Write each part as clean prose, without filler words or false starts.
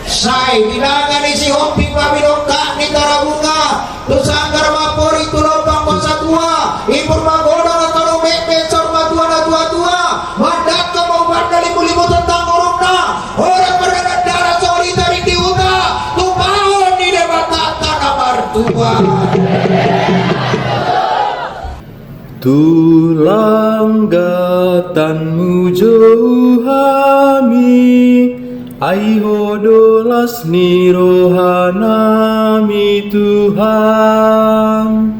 Sai bilangan isi hopi pamidongka ni tarabunga tusanggar mapori tulobang masa tua impur magoda na taro mepe sorma tua na tua mandat ka mau banda limu tentang korupna orang perdana darah sori tarik di uta tupahon di debata tanah martua. Tulang gatanmu jauh hami ai hodolas ni rohanami Tuhan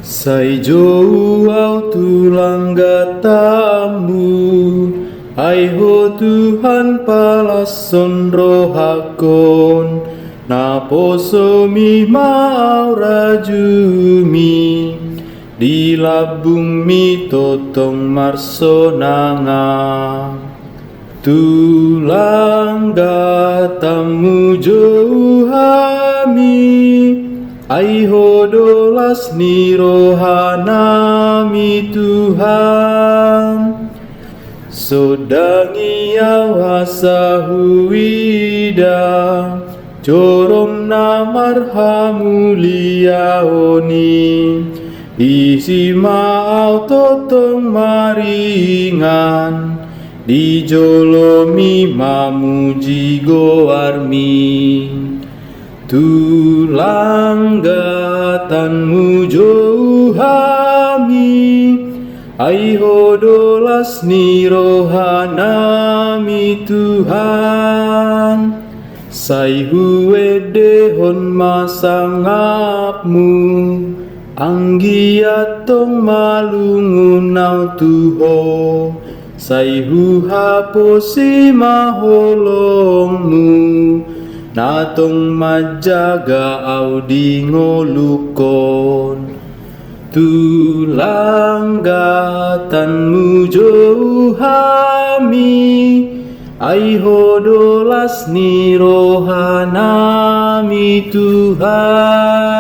sai jauh au tulang gatamu ai ho Tuhan palason rohakon na poso mi mau rajumi di labung mi totong marsonanga tulang gatamu jauh hami ai hodolas ni rohanami Tuhan sodangi awasa huida jorom namarhamu liaoni isi mau totong maringan di jolomi mamuji goarmi tulang gatanmu jauh hami ai hodolas ni rohanami Tuhan sai huede hon masangapmu anggi atong malungunau tuho sai huhapo si maholongmu natong majaga audi ngolukon tulang gatanmu jauh hami ai hodolas ni rohanami Tuhan.